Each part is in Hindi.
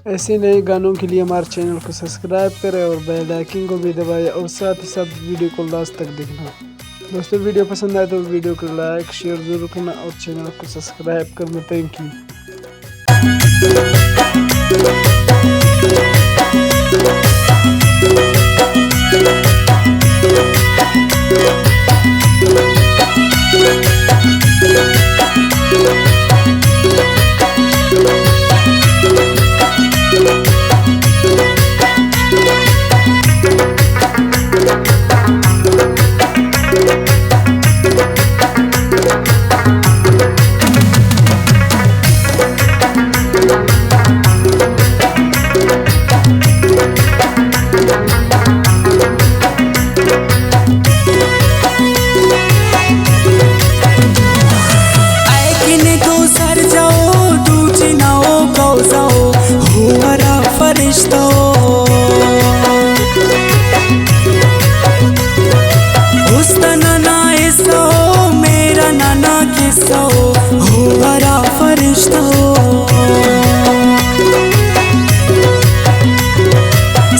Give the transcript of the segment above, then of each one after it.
ऐसे नए गानों के लिए हमारे चैनल को सब्सक्राइब करें और बेल आइकन को भी दबाएं और साथ ही साथ वीडियो को लास्ट तक देखना। दोस्तों वीडियो पसंद आए तो वीडियो को लाइक शेयर जरूर करना और चैनल को सब्सक्राइब करना। Thank you.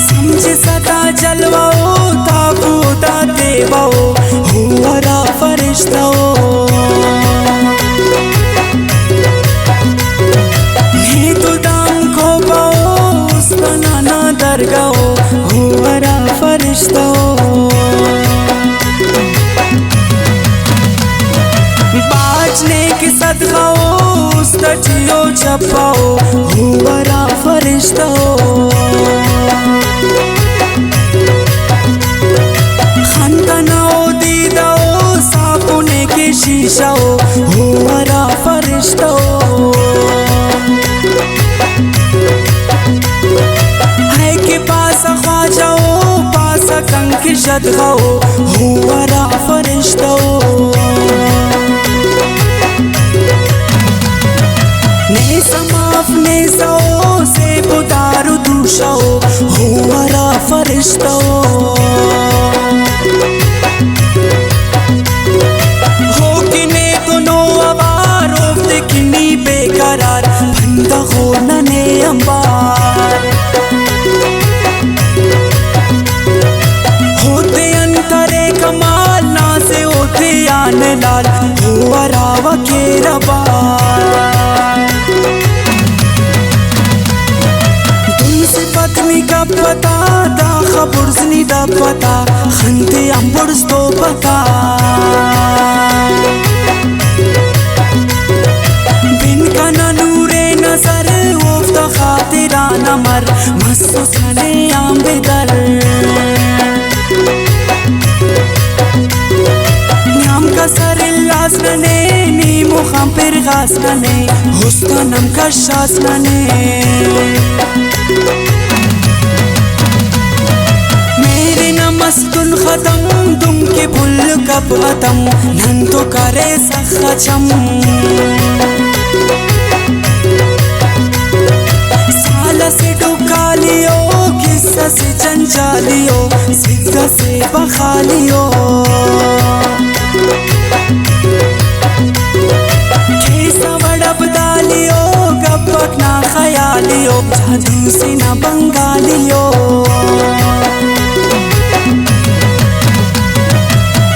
समझे सदा जलवाओ ताबूता देवाओ हुआरा फरिश्ताओ नी तो दाम को पाओ उसका नाना दरगाओ हुआरा फरिश्ताओ बाजने के सदकाओ जियो छपाओ हुआरा फरिश्ताओ खंदनाओ दीदाओ सापुने के शीशाओ हुआरा फरिश्ताओ है के पास ख्वाजाओ पास कंक शदगाओ हुआरा फरिश्ताओ ने समाफ ने सो से बुदारू दूशाओ हुआरा फरिश्ताओ हो किने तो नो आवार ओफ्ते किनी बेकरार बंदा हो नने अंबार होते अंतरे कमाल ना से होते आने लाल हुआरा वकेरा बार पत्नी का पता दा खबुर्जनी दा पता खंते अंबुर्स तो पता बिन का नूरे नजर उफ्ता खातिरा नमर मस्तो सने आंबे दर नाम का सर लास नने नी मुखाम पर घास नने हुस्ता नम का शास नने मेरे नमस्तुल खत्म तुम के भूल कब खत्म नन तो करे सखचम साला से डुका लियो किस्सा से चंचा लियो सिद्धा से बखा लियो कैसा वड़प डालियो गपक ना खयालियो जादू से ना बंगालियो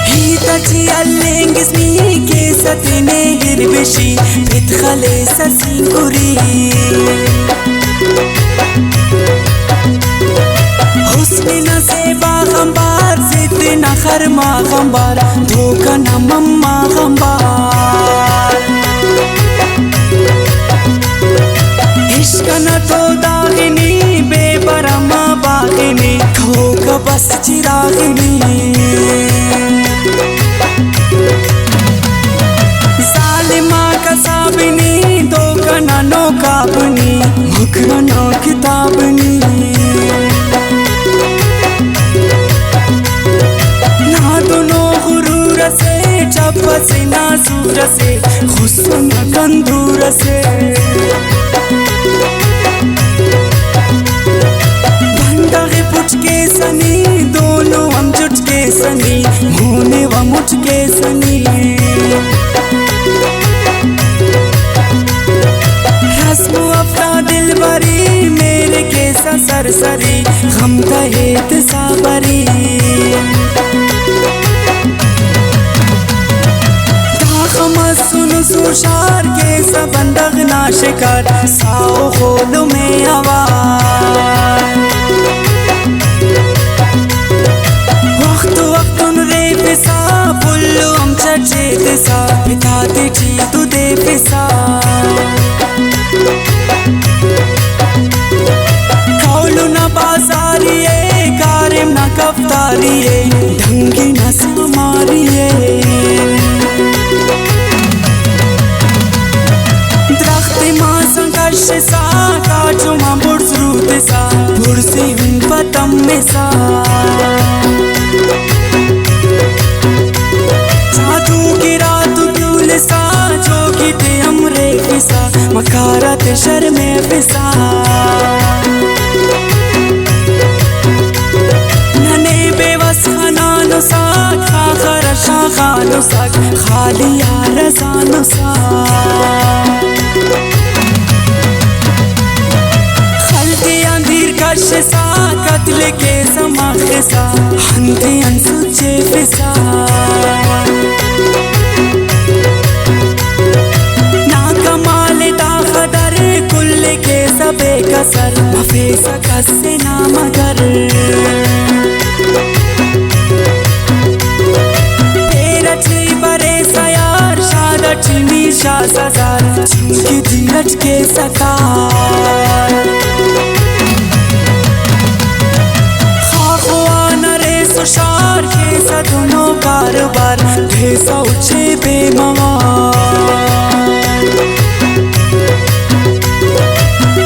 ही तची अल्लेंगिस्नी के सतने गिरबिशी पितखले ससिंगुरी हुस्न न से बागंबार जिद्द न खरमा गंबार धोखा न मम्मा गंबार इश्क न तो दागिनी बेबरमा बागिनी धोखा बस चिरागिनी जालिमा कसाबिनी धोखा न नौकाबनी मुकरा न किताबनी से नासूर से खुशन कंदूर से भंडारे पुचके सनी दोनों हम जुटके सनी होने व मुझके सनी रस्म अफ्ता दिल भरी सरी गम तहेत साबरी सुन सुशार के सबंदग नाशिकार साओ खोलो में आवाज वक्त वक्त रे पिसा पुल्लू हम चर्चे दिसा पिताते ची तू दे पिसा कौलू न बाजारिये कारिम न कफ्तारिये ढंगी न समारिये सा काचो मां बुर्स रूते सा बुर्सी हुन पतम में सा चातू की रात क्यूल सा जो की ते हमरे फिसा मकारत शर में फिसा नने बेवस खानानो सा खाखर शाखानो सा खाली रजानो सा सा कत्ल के समाखे सा हंते अनसुचे फिसा ना कमाल दाखदर कुल के सबे कसर मफेसा कसे ना मगर तेरा ची बरे सयार शादत मीशा सजार चुनकी धीरज के सकार तुषार के सदनों कारोबार भेसा उचे बेमवार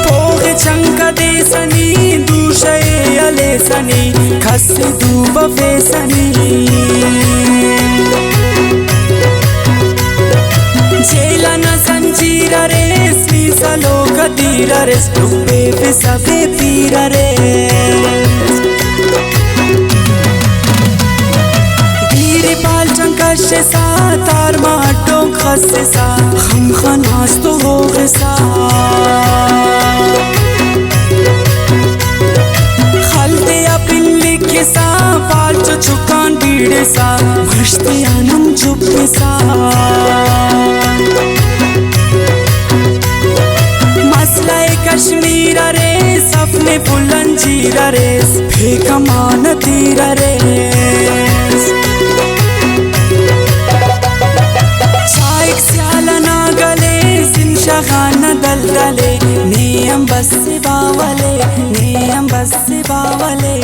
पोगे चंका दे सनी दूशे अले सनी खस दूब फेसनी जेला न संजीरा रेस मीसा लोग तीरा रेस डूबे फिसा बे पीरा रेस पाल चंकश सा तार माटो खस सा हम खनास तो हो गसा खलते अपन लिखे सा पाल चो चुकान बीड़े सा भरते आनम चुप सा मसला कश्मीर रे सपने बुलंद जीरा रेस फेंका मान तीरा रेस शाखाना दल दले नियम बस बावले नियम बस बावले।